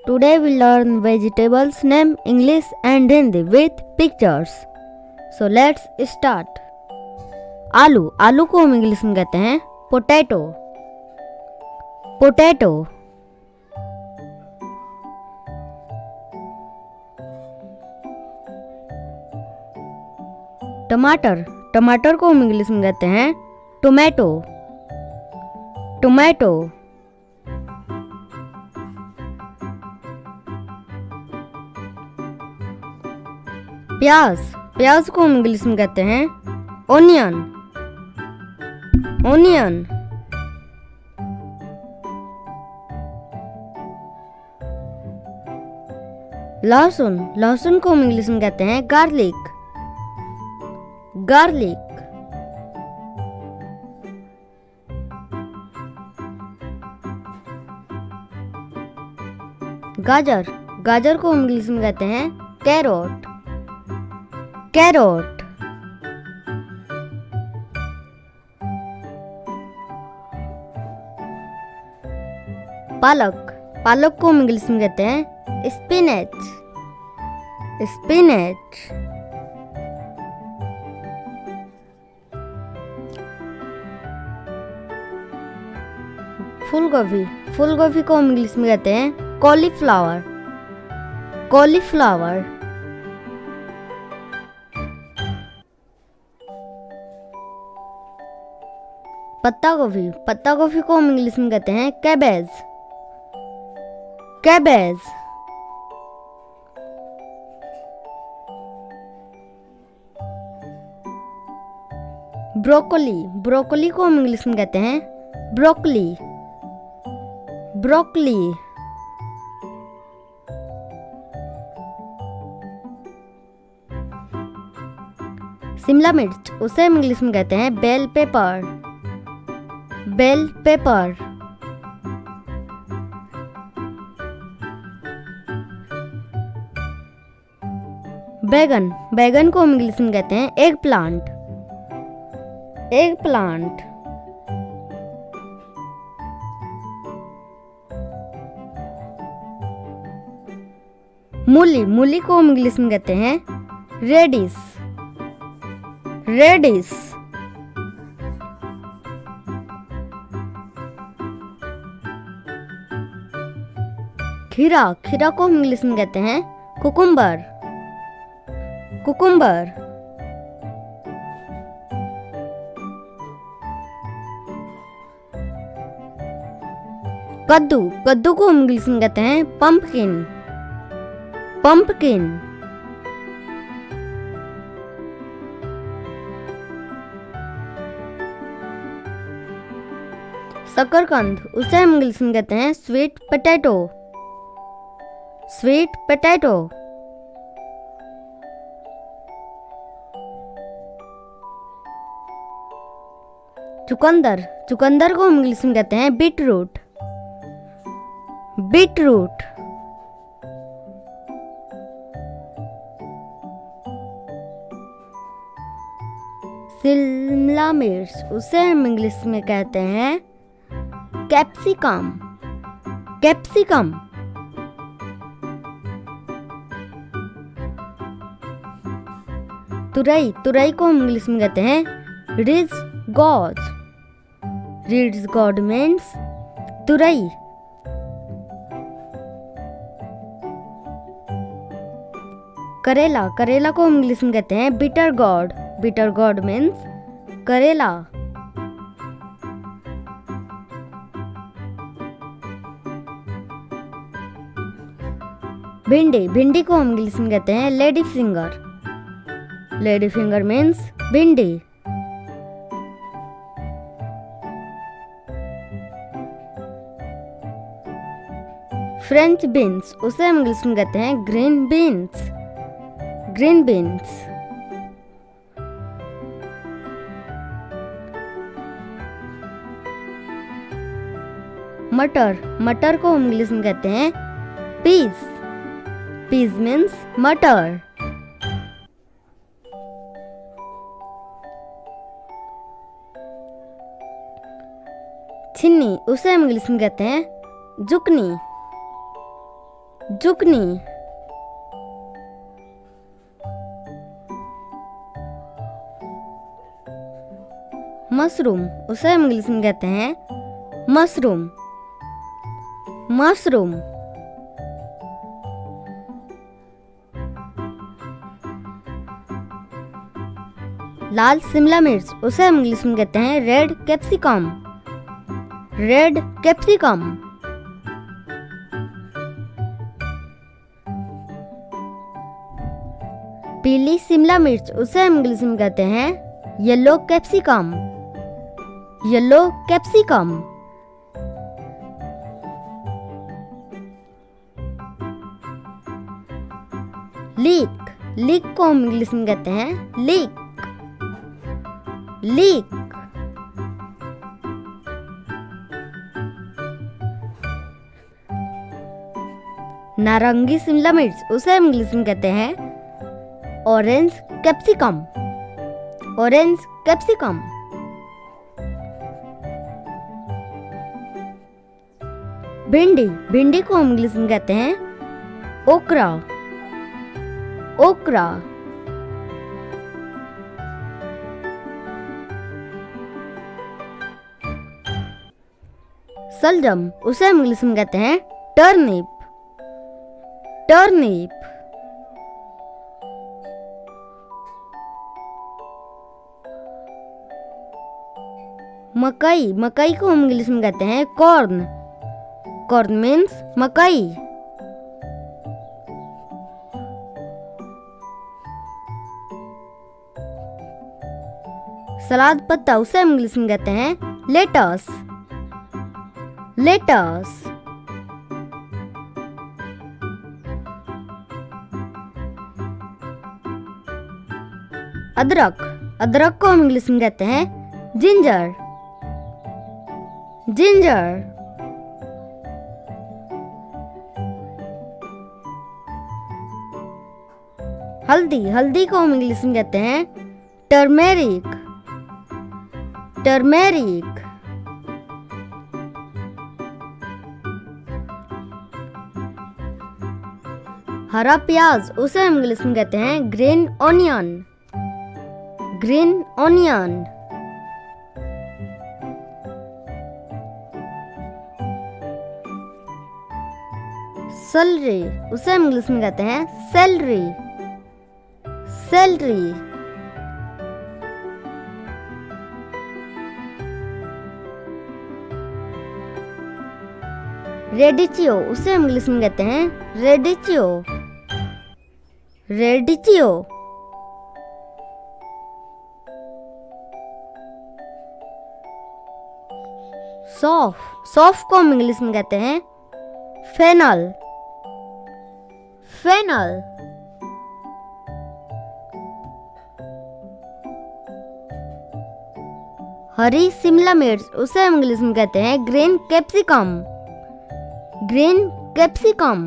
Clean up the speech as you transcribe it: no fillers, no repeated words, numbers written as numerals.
Today we learn vegetables name English and Hindi with pictures. So let's start. आलू, आलू को हम English में कहते हैं पोटैटो. पोटैटो. टमाटर, टमाटर को हम इंग्लिश में कहते हैं टोमेटो. टोमेटो. प्याज, प्याज को हम इंग्लिश में कहते हैं ओनियन. ओनियन. लहसुन, लहसुन को हम इंग्लिश में कहते हैं गार्लिक. गार्लिक. गाजर, गाजर को हम इंग्लिश में कहते हैं कैरोट. कैरोट. पालक, पालक को हम इंग्लिश में कहते हैं स्पिनच. स्पिनच. फूलगोभी, फूलगोभी को हम इंग्लिश में कहते हैं कॉलीफ्लावर. कॉलीफ्लावर. पत्ता गोभी, पत्ता गोभी को हम इंग्लिश में कहते हैं कैबेज. कैबेज. ब्रोकोली, ब्रोकोली को हम इंग्लिश में कहते हैं ब्रोकली. ब्रोकली. शिमला मिर्च, उसे हम इंग्लिश में कहते हैं बेल पेपर. Bell pepper. बैगन, बैगन को हम इंग्लिश में कहते हैं एग प्लांट. Egg plant. मूली, मूली को हम इंग्लिश में कहते हैं रेडिश. रेडिश. खीरा, खीरा को हम इंग्लिश में कहते हैं कुकुम्बर. कुकुम्बर. कद्दू, कद्दू को हम इंग्लिश में कहते हैं पंपकिन. पंपकिन. शकरकंद, उसे हम इंग्लिश में कहते हैं स्वीट पोटैटो. Sweet potato. चुकंदर, चुकंदर को हम इंग्लिश में कहते हैं बीटरूट. बीटरूट. शिमला मिर्च, उसे हम इंग्लिश में कहते हैं कैप्सिकम. कैप्सिकम. तुरई, तुरई को हम इंग्लिश में कहते हैं ridge God. Ridge God means तुरई. करेला, करेला को हम इंग्लिश में कहते हैं bitter gourd. Bitter gourd means करेला. भिंडी, भिंडी को हम इंग्लिश में कहते हैं lady finger. Lady finger means भिंडी. फ्रेंच बीन्स, उसे हम इंग्लिश में कहते हैं ग्रीन बीन्स. Green beans. मटर, मटर को हम इंग्लिश में कहते हैं पीस. पीस मीन्स मटर. छिन्नी, उसे हम इंग्लिश में कहते हैं जुकनी. जुकनी, मशरूम, उसे हम इंग्लिश में कहते हैं मशरूम, मशरूम। लाल शिमला मिर्च, उसे हम इंग्लिश में कहते हैं रेड कैप्सिकम, रेड कैप्सिकम। पीली शिमला मिर्च, उसे हम इंग्लिश में कहते हैं yellow capsicum, yellow capsicum. Leak, leak को हम इंग्लिश में कहते हैं लीक, लीक। नारंगी शिमला मिर्च, उसे हम इंग्लिश में कहते हैं ऑरेंज कैप्सिकम, ऑरेंज कैप्सिकम। भिंडी, भिंडी को हम इंग्लिश में कहते हैं ओकरा, ओकरा। सलजम, उसे हम इंग्लिश में कहते हैं टर्निप, टर्निप। मकई, मकई को हम इंग्लिश में कहते हैं कॉर्न, कॉर्न मीन्स मकई। सलाद पत्ता, उसे हम इंग्लिश में कहते हैं लेटस, लेटस। अदरक, अदरक को हम इंग्लिश में कहते हैं जिंजर, जिंजर। हल्दी, हल्दी को हम इंग्लिश में कहते हैं टर्मेरिक, टर्मेरिक। हरा प्याज, उसे हम इंग्लिश में कहते हैं green onion, green onion. Salary, उसे हम इंग्लिश में कहते हैं सेलरी, सेलरी। रेडिचियो, उसे हम इंग्लिश में कहते हैं रेडिचियो, रेडिचियो। सौंफ, सौंफ को हम इंग्लिश में कहते हैं फेनल, फेनल। हरी शिमला मिर्च, उसे हम इंग्लिश में कहते हैं ग्रीन कैप्सिकम, ग्रीन कैप्सिकम।